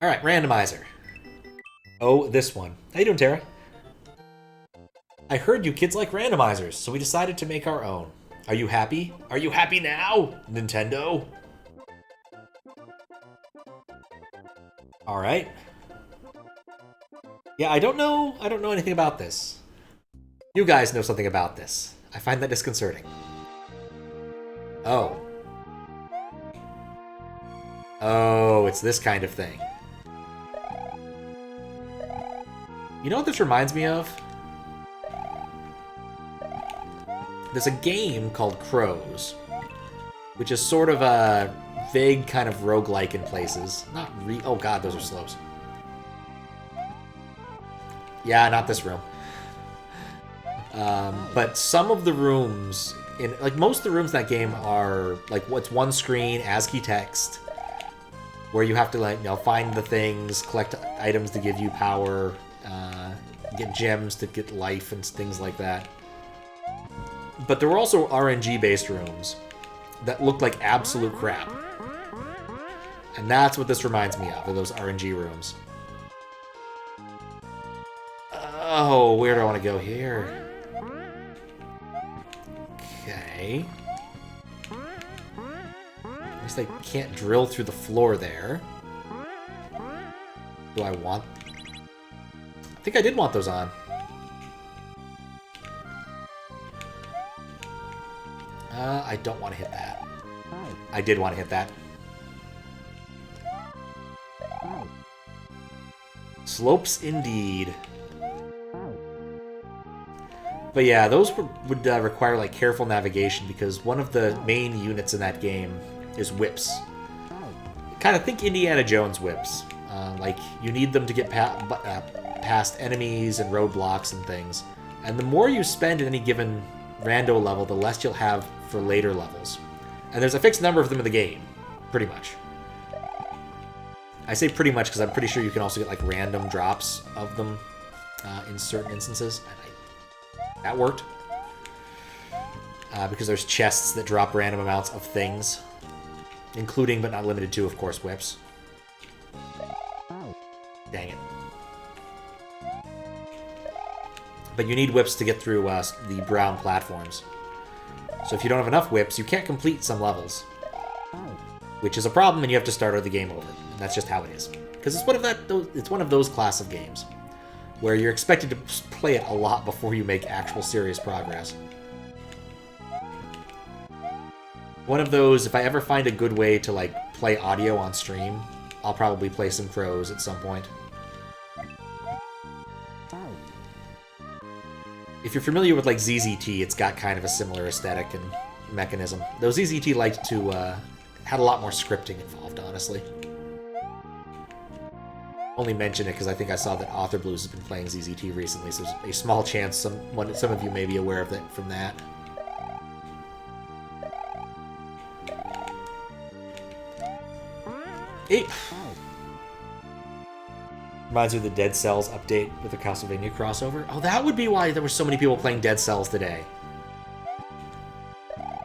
Alright, randomizer. Oh, this one. How you doing, Tara? I heard you kids like randomizers, so we decided to make our own. Are you happy? Are you happy now, Nintendo? Alright. Yeah, I don't know anything about this. You guys know something about this. I find that disconcerting. Oh. Oh, it's this kind of thing. You know what this reminds me of? There's a game called KROZ, which is sort of a vague kind of roguelike in places. Oh god, those are slopes. Yeah, not this room. But some of the rooms, like most of the rooms in that game are like what's one screen, ASCII text, where you have to like find the things, collect items to give you power, get gems to get life and things like that. But there were also RNG-based rooms that looked like absolute crap. And that's what this reminds me of those RNG rooms. Oh, where do I want to go here? Okay. At least I can't drill through the floor there. Do I want... I think I did want those on. I don't want to hit that. I did want to hit that. Slopes indeed. But yeah, those would require like careful navigation because one of the main units in that game is whips. Kind of think Indiana Jones whips. Like you need them to get past enemies and roadblocks and things. And the more you spend in any given rando level, the less you'll have for later levels. And there's a fixed number of them in the game, pretty much. I say pretty much because I'm pretty sure you can also get like random drops of them in certain instances. And that worked. Because there's chests that drop random amounts of things, including but not limited to, of course, whips. Dang it. But you need whips to get through the brown platforms. So if you don't have enough whips, you can't complete some levels. Which is a problem, and you have to start the game over. And that's just how it is. Because it's one of those class of games where you're expected to play it a lot before you make actual serious progress. One of those, if I ever find a good way to like play audio on stream, I'll probably play some KROZ at some point. If you're familiar with like ZZT, it's got kind of a similar aesthetic and mechanism. Though ZZT liked to had a lot more scripting involved, honestly. Only mention it because I think I saw that Author Blues has been playing ZZT recently, so there's a small chance some of you may be aware of it from that. Hey. Reminds me of the Dead Cells update with the Castlevania crossover. Oh, that would be why there were so many people playing Dead Cells today.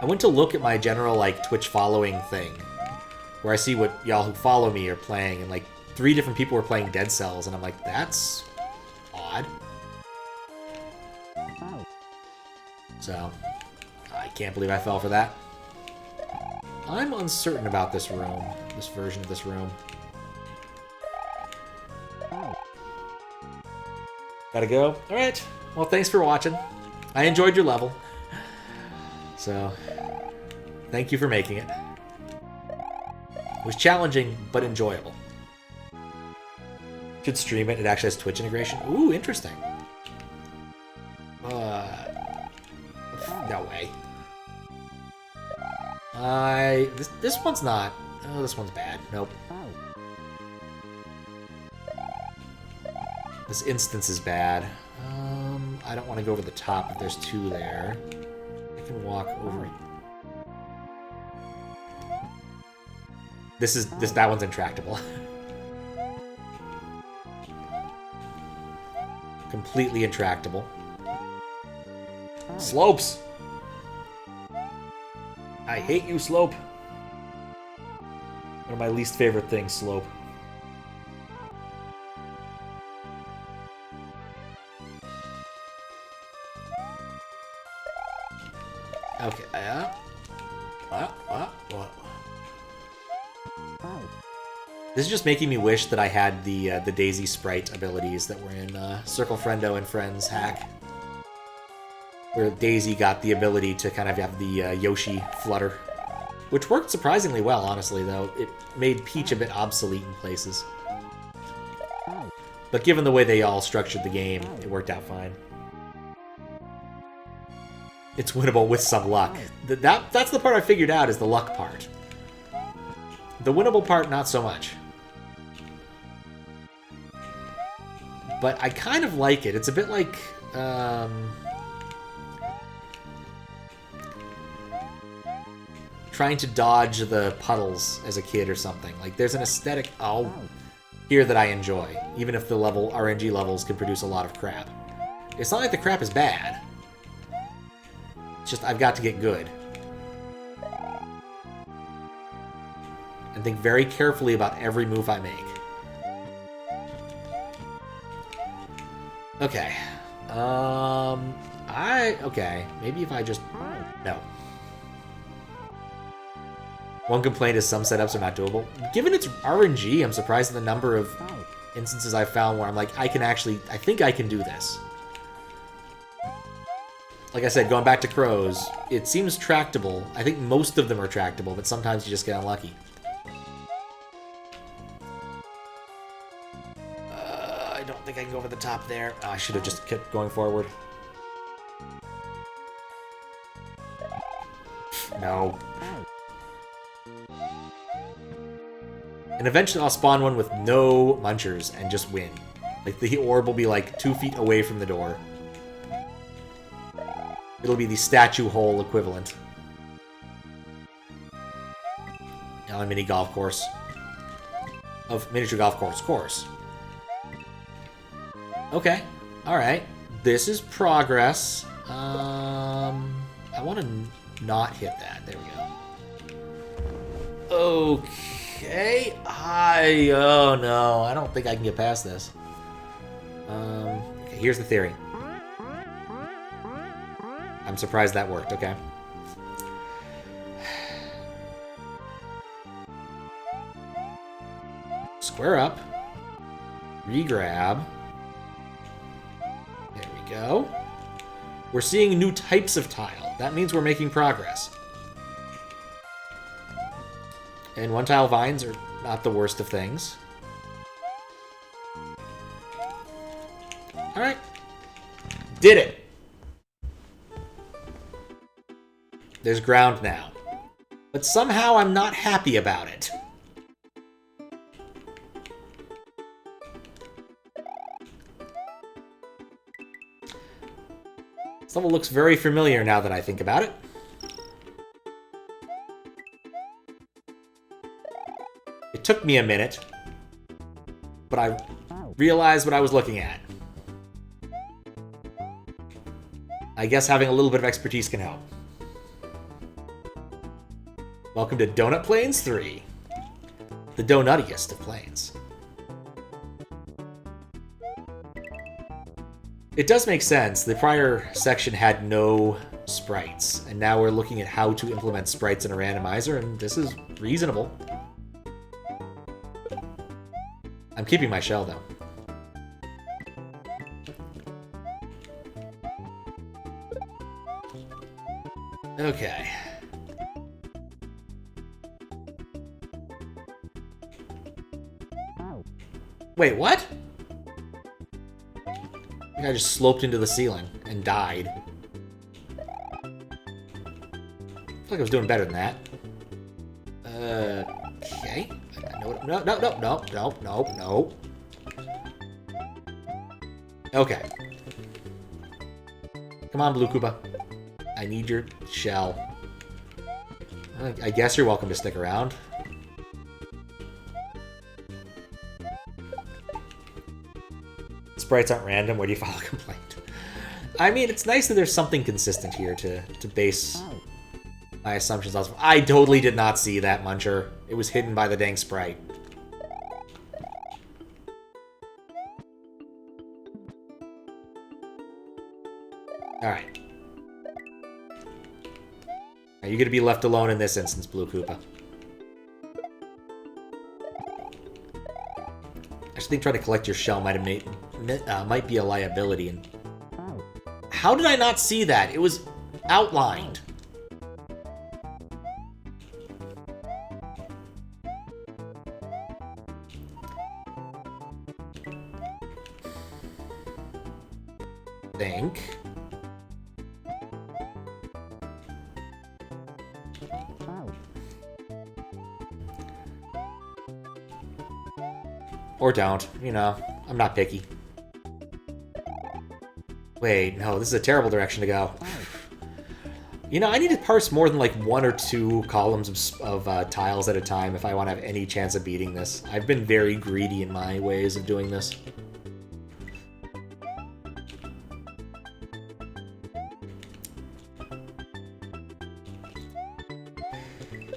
I went to look at my general like Twitch following thing, where I see what y'all who follow me are playing, and like 3 different people were playing Dead Cells, and I'm like, that's odd. So, I can't believe I fell for that. I'm uncertain about this room, this version of this room. Gotta go? Alright. Well, thanks for watching. I enjoyed your level. So, thank you for making it. It was challenging, but enjoyable. Should stream it. It actually has Twitch integration. Ooh, interesting. No way. This one's not. Oh, this one's bad. Nope. This instance is bad. I don't want to go over the top if there's 2 there. I can walk over. That one's intractable. Completely intractable. Slopes! I hate you, Slope. One of my least favorite things, Slope. This is just making me wish that I had the Daisy Sprite abilities that were in Circle Friendo and Friends hack. Where Daisy got the ability to kind of have the Yoshi flutter. Which worked surprisingly well, honestly, though. It made Peach a bit obsolete in places. But given the way they all structured the game, it worked out fine. It's winnable with some luck. That's the part I figured out, is the luck part. The winnable part, not so much. But I kind of like it. It's a bit like... trying to dodge the puddles as a kid or something. Like, there's an aesthetic here that I enjoy, even if the RNG levels can produce a lot of crap. It's not like the crap is bad. It's just I've got to get good. And think very carefully about every move I make. Okay. Okay. Maybe if I just... No. One complaint is some setups are not doable. Given it's RNG, I'm surprised at the number of instances I've found where I'm like, I think I can do this. Like I said, going back to KROZ, it seems tractable. I think most of them are tractable, but sometimes you just get unlucky. I don't think I can go over the top there. I should have just kept going forward. No. And eventually I'll spawn one with no munchers and just win. Like, the orb will be like 2 feet away from the door. It'll be the statue hole equivalent. On a mini golf course. Miniature golf course. Okay. Alright. This is progress. I want to not hit that. There we go. Okay. Oh no. I don't think I can get past this. Okay, here's the theory. I'm surprised that worked. Okay. Square up. Regrab. There we go. We're seeing new types of tile. That means we're making progress. And one-tile vines are not the worst of things. Alright. Did it! There's ground now. But somehow I'm not happy about it. This level looks very familiar now that I think about it. It took me a minute, but I realized what I was looking at. I guess having a little bit of expertise can help. Welcome to Donut Plains 3. The donuttiest of plains. It does make sense. The prior section had no sprites, and now we're looking at how to implement sprites in a randomizer, and this is reasonable. I'm keeping my shell, though. Okay. Wait, what? I think I just sloped into the ceiling and died. I feel like I was doing better than that. Okay. No. Okay. Come on, Blue Koopa. I need your shell. I guess you're welcome to stick around. Sprites aren't random. Where do you file a complaint? I mean, it's nice that there's something consistent here to base my assumptions off of. I totally did not see that muncher. It was hidden by the dang sprite. Alright. Are you going to be left alone in this instance, Blue Koopa? actually think trying to collect your shell might be a liability. And how did I not see that? It was outlined. Think. Or don't, you know, I'm not picky. Wait, no, this is a terrible direction to go. You know, I need to parse more than like 1 or 2 columns of tiles at a time if I want to have any chance of beating this. I've been very greedy in my ways of doing this.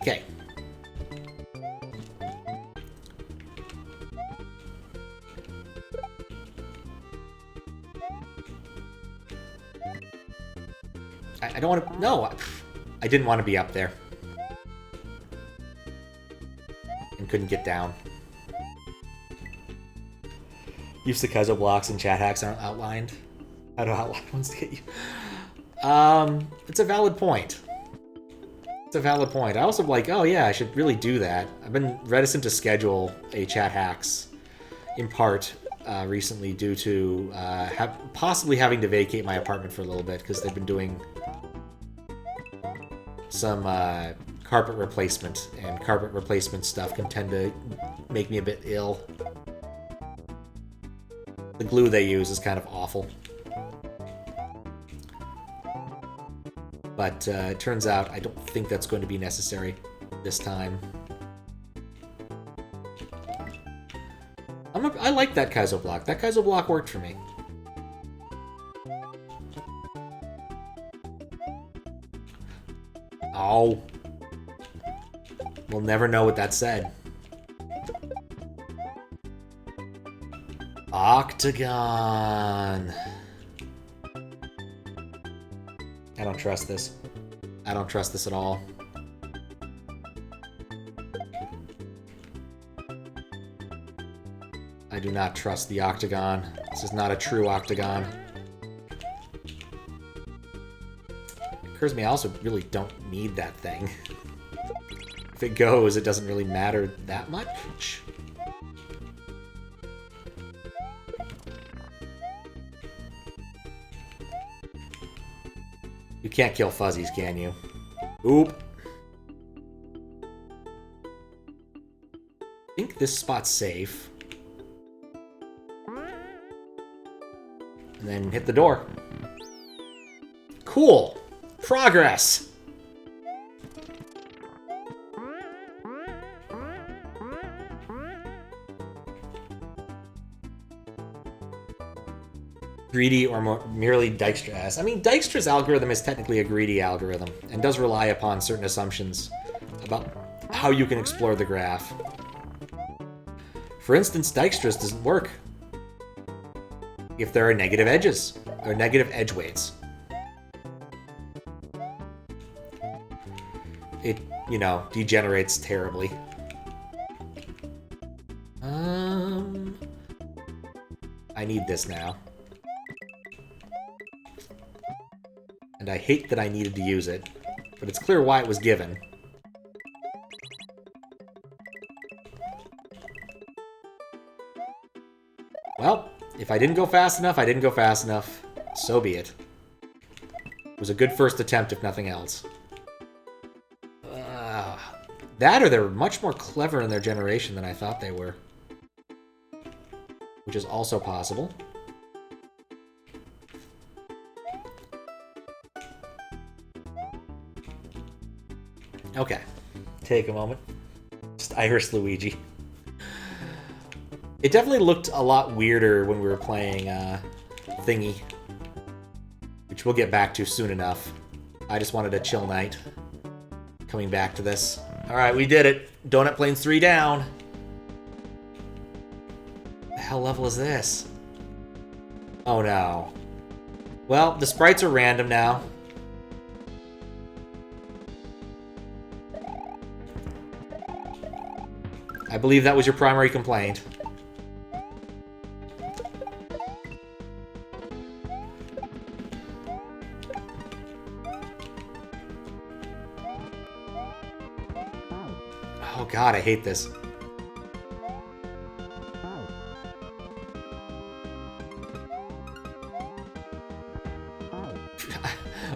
Okay. I don't want to... No! I didn't want to be up there. And couldn't get down. Use the Kaizo blocks and chat hacks aren't outlined. How do outline ones to get you? It's a valid point. It's a valid point. I also like, oh yeah, I should really do that. I've been reticent to schedule a chat hacks, in part, recently due to possibly having to vacate my apartment for a little bit, because they've been doing some carpet replacement, and carpet replacement stuff can tend to make me a bit ill. The glue they use is kind of awful. But it turns out I don't think that's going to be necessary this time. I like that Kaizo block. That Kaizo block worked for me. Oh. We'll never know what that said. Octagon. I don't trust this. I don't trust this at all. I do not trust the octagon. This is not a true octagon. It occurs to me I also really don't need that thing. If it goes, it doesn't really matter that much. You can't kill fuzzies, can you? Oop. I think this spot's safe. And then hit the door. Cool! Progress! Greedy or merely Dijkstra's. I mean, Dijkstra's algorithm is technically a greedy algorithm and does rely upon certain assumptions about how you can explore the graph. For instance, Dijkstra's doesn't work if there are negative edges or negative edge weights. It, you know, degenerates terribly. I need this now. And I hate that I needed to use it, but it's clear why it was given. Well, if I didn't go fast enough, I didn't go fast enough. So be it. It was a good first attempt, if nothing else. That or they're much more clever in their generation than I thought they were. Which is also possible. Okay. Take a moment. Just Iris Luigi. It definitely looked a lot weirder when we were playing Thingy. Which we'll get back to soon enough. I just wanted a chill night. Coming back to this. Alright, we did it. Donut Plains 3 down. What the hell level is this? Oh no. Well, the sprites are random now. I believe that was your primary complaint. God, I hate this.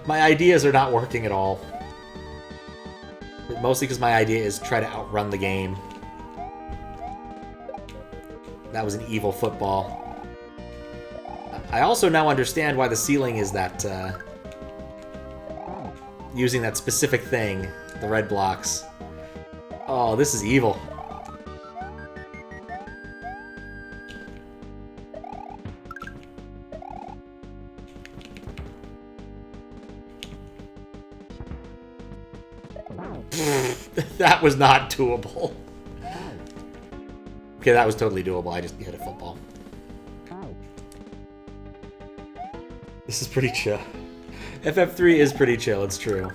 My ideas are not working at all. Mostly because my idea is try to outrun the game. That was an evil football. I also now understand why the ceiling is that, using that specific thing, the red blocks. Oh, this is evil. That was not doable. Okay, that was totally doable. I just hit a football. This is pretty chill. FF3 is pretty chill, it's true.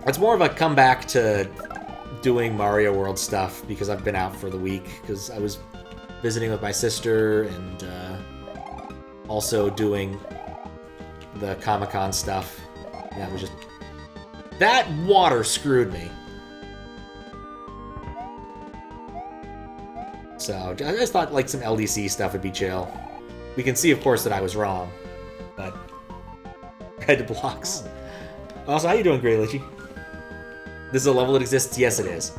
It's more of a comeback to doing Mario World stuff because I've been out for the week because I was visiting with my sister and also doing the Comic-Con stuff. That was just... That water screwed me. So, I just thought like some LDC stuff would be chill. We can see, of course, that I was wrong. But... Red blocks. Also, how you doing, Grey Litchi? This is a level that exists? Yes, it is.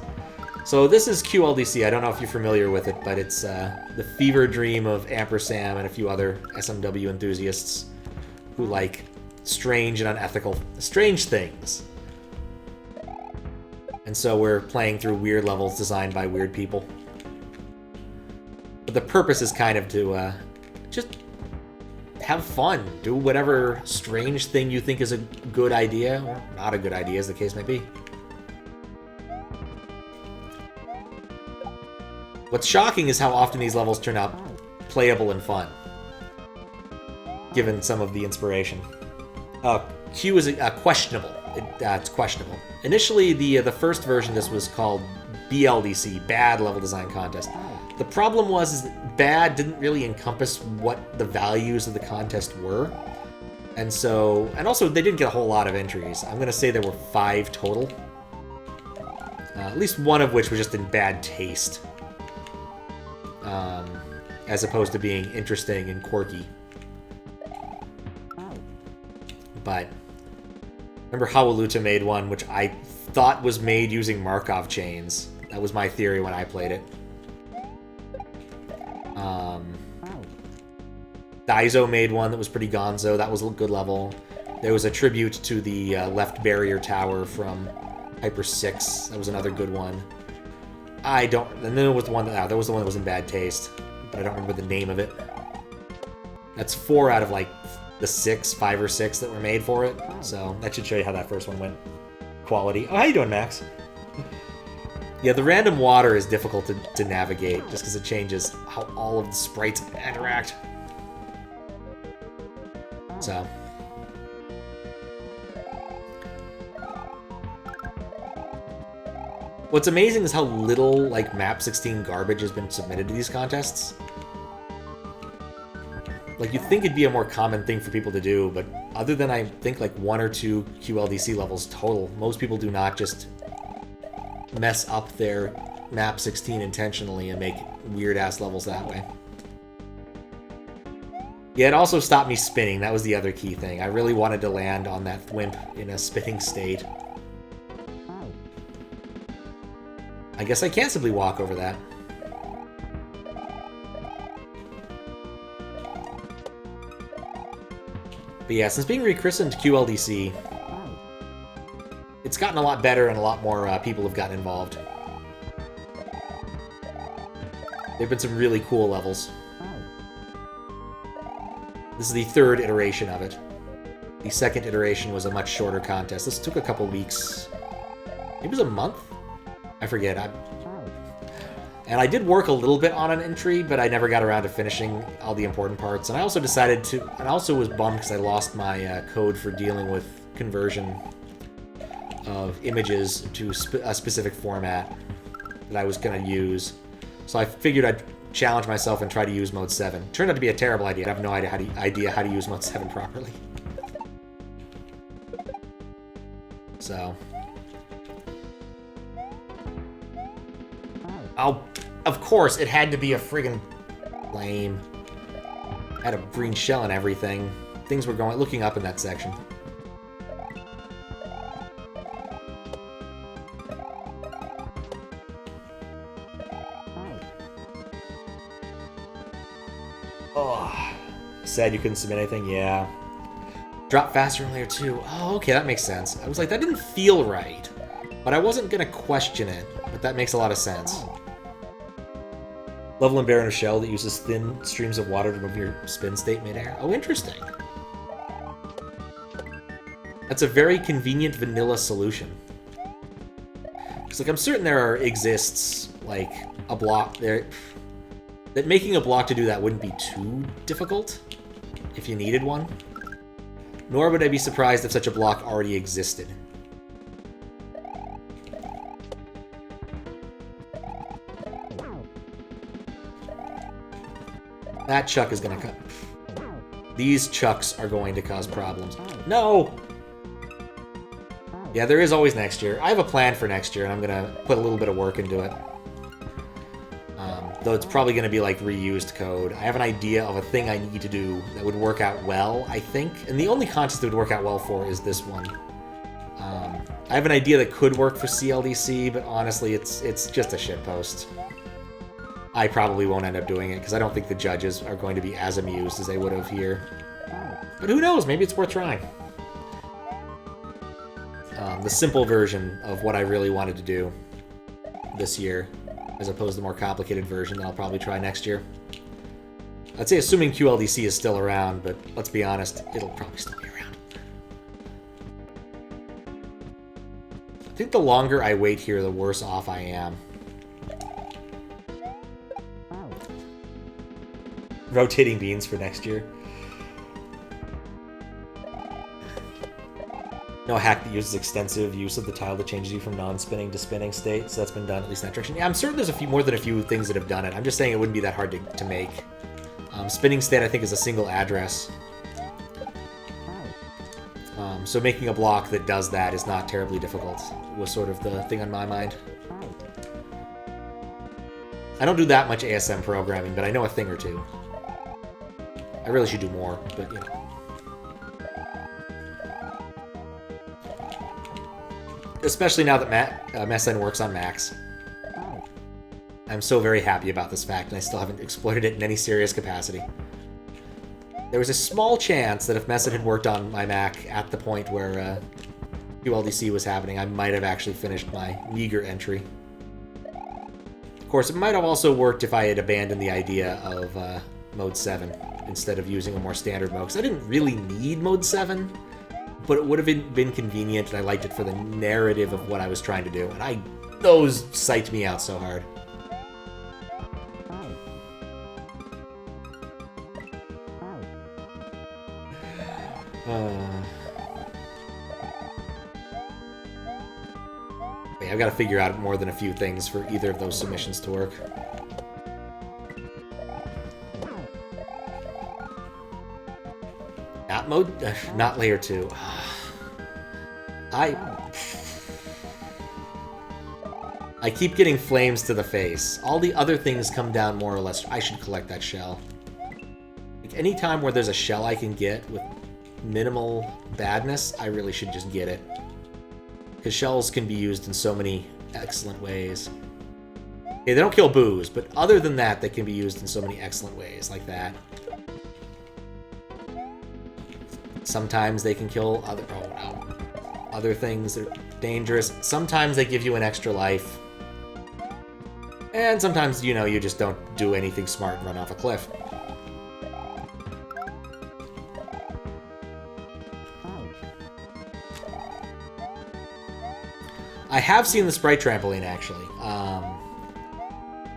So this is QLDC. I don't know if you're familiar with it, but it's the fever dream of Ampersand and a few other SMW enthusiasts who like strange and unethical, strange things. And so we're playing through weird levels designed by weird people. But the purpose is kind of to just have fun. Do whatever strange thing you think is a good idea, or not a good idea, as the case may be. What's shocking is how often these levels turn out playable and fun, given some of the inspiration. Q is questionable. It's questionable. Initially, the first version of this was called BLDC, Bad Level Design Contest. The problem was that bad didn't really encompass what the values of the contest were. And also they didn't get a whole lot of entries. I'm going to say there were 5 total. At least one of which was just in bad taste. As opposed to being interesting and quirky. But remember Howluta made one, which I thought was made using Markov chains. That was my theory when I played it. Daizo made one that was pretty gonzo. That was a good level. There was a tribute to the left barrier tower from Hyper 6. That was another good one. And then there was the one that was the one that was in bad taste, but I don't remember the name of it. That's 4 out of like the 5 or 6 that were made for it. So that should show you how that first one went. Quality. Oh, how you doing, Max? Yeah, the random water is difficult to navigate just because it changes how all of the sprites interact. So. What's amazing is how little, like, Map 16 garbage has been submitted to these contests. Like, you'd think it'd be a more common thing for people to do, but other than, I think, like, 1 or 2 QLDC levels total, most people do not just mess up their Map 16 intentionally and make weird-ass levels that way. Yeah, it also stopped me spinning. That was the other key thing. I really wanted to land on that thwimp in a spinning state. I guess I can't simply walk over that. But yeah, since being rechristened QLDC, it's gotten a lot better and a lot more people have gotten involved. There have been some really cool levels. This is the 3rd iteration of it. The 2nd iteration was a much shorter contest. This took a couple weeks. It was a month? I forget. And I did work a little bit on an entry, but I never got around to finishing all the important parts. And I also decided to... And I also was bummed because I lost my code for dealing with conversion of images to a specific format that I was going to use. So I figured I'd challenge myself and try to use Mode 7. Turned out to be a terrible idea. I have no idea how to use Mode 7 properly. So... Oh, of course, it had to be a friggin' flame. Had a green shell and everything. Things were looking up in that section. Oh, sad you couldn't submit anything? Yeah. Drop faster in layer 2. Oh, okay, that makes sense. I was like, that didn't feel right. But I wasn't going to question it. But that makes a lot of sense. Level and bear in a shell that uses thin streams of water to move your spin state midair. Oh, interesting. That's a very convenient vanilla solution. Because, like, I'm certain there exists, like, a block there... that making a block to do that wouldn't be too difficult if you needed one. Nor would I be surprised if such a block already existed. That chuck is gonna cut. These chucks are going to cause problems. No! Yeah, there is always next year. I have a plan for next year, and I'm gonna put a little bit of work into it. Though it's probably going to be like reused code. I have an idea of a thing I need to do that would work out well, I think. And the only contest that would work out well for is this one. I have an idea that could work for CLDC, but honestly, it's just a shitpost. I probably won't end up doing it, because I don't think the judges are going to be as amused as they would have here. But who knows? Maybe it's worth trying. The simple version of what I really wanted to do this year, as opposed to the more complicated version that I'll probably try next year. I'd say assuming QLDC is still around, but let's be honest, it'll probably still be around. I think the longer I wait here, the worse off I am. Rotating beans for next year. No hack that uses extensive use of the tile that changes you from non-spinning to spinning state, so that's been done, at least in that direction. Yeah, I'm certain there's more than a few things that have done it. I'm just saying it wouldn't be that hard to make. Spinning state, I think, is a single address. So making a block that does that is not terribly difficult, was sort of the thing on my mind. I don't do that much ASM programming, but I know a thing or two. I really should do more, but, you know. Especially now that MSN works on Macs. I'm so very happy about this fact, and I still haven't exploited it in any serious capacity. There was a small chance that if MSN had worked on my Mac at the point where QLDC was happening, I might have actually finished my meager entry. Of course, it might have also worked if I had abandoned the idea of Mode 7 instead of using a more standard mode, because I didn't really need Mode 7. But it would have been convenient, and I liked it for the narrative of what I was trying to do. And those psyched me out so hard. I've got to figure out more than a few things for either of those submissions to work. Not layer 2. I keep getting flames to the face. All the other things come down more or less. I should collect that shell. Like, any time where there's a shell I can get with minimal badness, I really should just get it. Because shells can be used in so many excellent ways. Okay, they don't kill boos, but other than that, they can be used in so many excellent ways, like that. Sometimes they can kill other things that are dangerous. Sometimes they give you an extra life. And sometimes, you know, you just don't do anything smart and run off a cliff. I have seen the Sprite Trampoline, actually.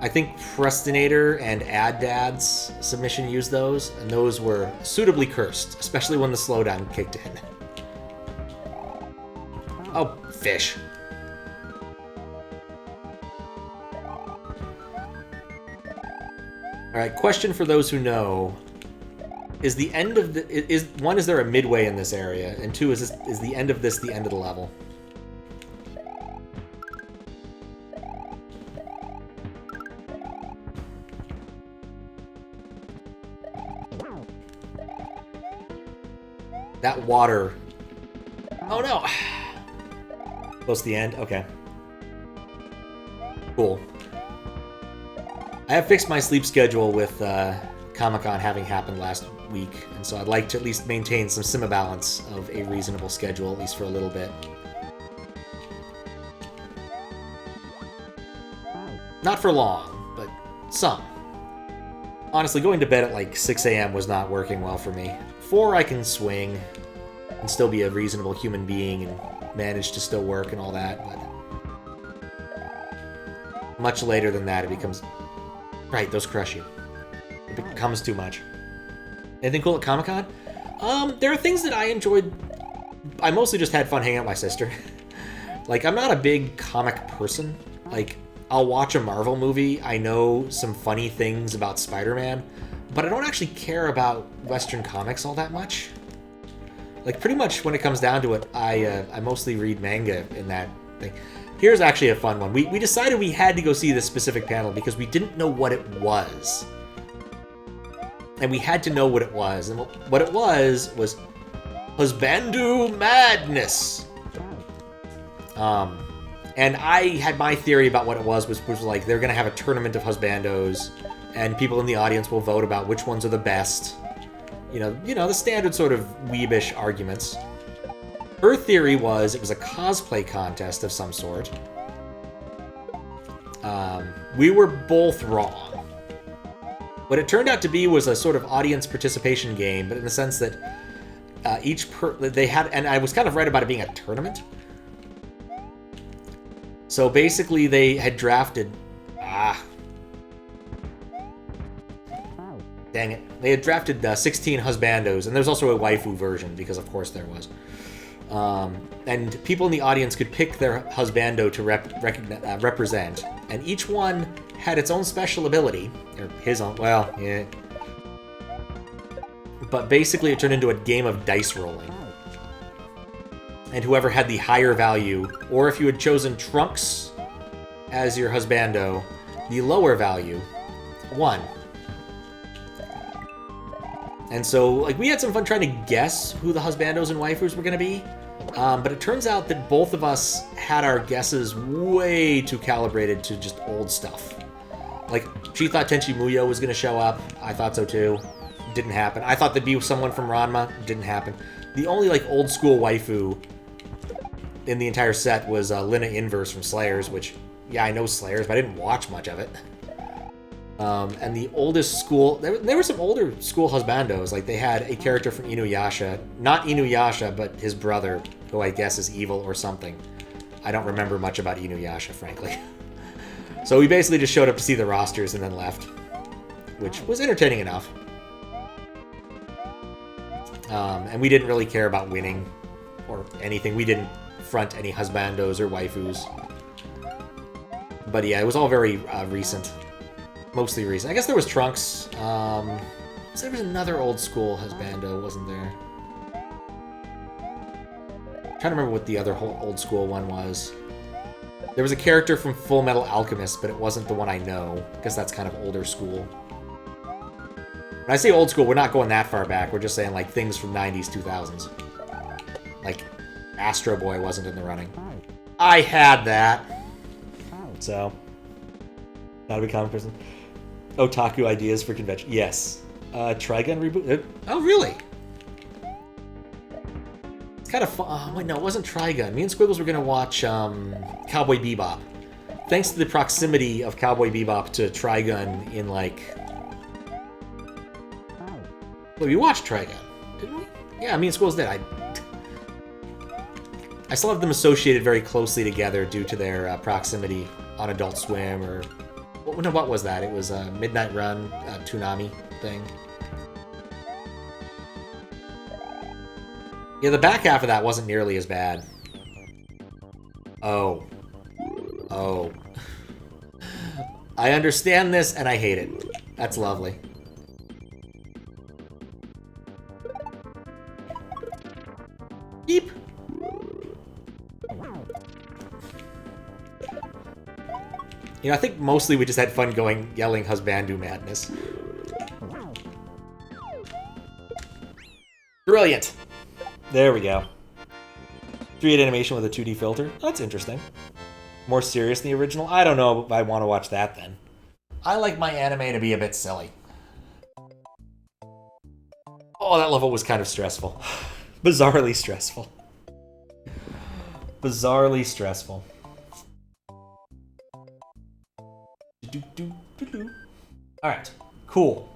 I think Prestinator and AdDad's submission used those, and those were suitably cursed, especially when the slowdown kicked in. Oh, fish. Alright, question for those who know. Is the end of the... is there a midway in this area? And two, is the end of this the end of the level? That water... Oh no! Close to the end? Okay. Cool. I have fixed my sleep schedule with Comic-Con having happened last week, and so I'd like to at least maintain some semi-balance of a reasonable schedule, at least for a little bit. Not for long, but some. Honestly, going to bed at like 6 a.m. was not working well for me. 4 I can swing and still be a reasonable human being and manage to still work and all that, but much later than that it becomes... Right, those crush you. It becomes too much. Anything cool at Comic-Con? There are things that I enjoyed. I mostly just had fun hanging out with my sister. Like, I'm not a big comic person. Like, I'll watch a Marvel movie, I know some funny things about Spider-Man, but I don't actually care about Western comics all that much. Like, pretty much when it comes down to it, I mostly read manga in that thing. Here's actually a fun one. We decided we had to go see this specific panel because we didn't know what it was. And we had to know what it was. And what it was Husbandu Madness. And I had my theory about what it was like they're going to have a tournament of husbandos, and people in the audience will vote about which ones are the best. You know, the standard sort of weebish arguments. Her theory was it was a cosplay contest of some sort. We were both wrong. What it turned out to be was a sort of audience participation game, but in the sense that they had, and I was kind of right about it being a tournament. So basically, they had drafted. Dang it! They had drafted 16 husbandos, and there's also a waifu version because, of course, there was. And people in the audience could pick their husbando to represent, and each one had its own special ability, or his own. Well, yeah. But basically, it turned into a game of dice rolling. And whoever had the higher value, or if you had chosen Trunks as your husbando, the lower value won. And so, like, we had some fun trying to guess who the husbandos and waifus were going to be. But it turns out that both of us had our guesses way too calibrated to just old stuff. Like, she thought Tenchi Muyo was going to show up. I thought so too. Didn't happen. I thought there'd be someone from Ranma. Didn't happen. The only, like, old school waifu in the entire set was Lina Inverse from Slayers, which, yeah, I know Slayers, but I didn't watch much of it. And the oldest school... There were some older school husbandos. Like, they had a character from Inuyasha. Not Inuyasha, but his brother, who I guess is evil or something. I don't remember much about Inuyasha, frankly. So we basically just showed up to see the rosters and then left. Which was entertaining enough. And we didn't really care about winning or anything. We didn't front any husbandos or waifus. But yeah, it was all very recent. Mostly recent. I guess there was Trunks. There was another old school husbando, wasn't there? I'm trying to remember what the other whole old school one was. There was a character from Full Metal Alchemist, but it wasn't the one I know, because that's kind of older school. When I say old school, we're not going that far back. We're just saying, like, things from 90s, 2000s. Like, Astro Boy wasn't in the running. I had that. So, not a big comic person. Otaku ideas for convention. Yes. Trigun reboot. Oh, really? It's kind of fun. Oh, wait, no, it wasn't Trigun. Me and Squiggles were going to watch Cowboy Bebop. Thanks to the proximity of Cowboy Bebop to Trigun in, like... Well, we watched Trigun, didn't we? Yeah, me and Squiggles did. I still have them associated very closely together due to their proximity on Adult Swim or... What was that? It was a Midnight Run, Toonami thing. Yeah, the back half of that wasn't nearly as bad. Oh. Oh. I understand this, and I hate it. That's lovely. Beep. You know, I think mostly we just had fun yelling Husbandu Madness. Brilliant. There we go. 3D animation with a 2D filter. That's interesting. More serious than the original? I don't know if I want to watch that then. I like my anime to be a bit silly. Oh, that level was kind of stressful. Bizarrely stressful. Bizarrely stressful. Alright, cool.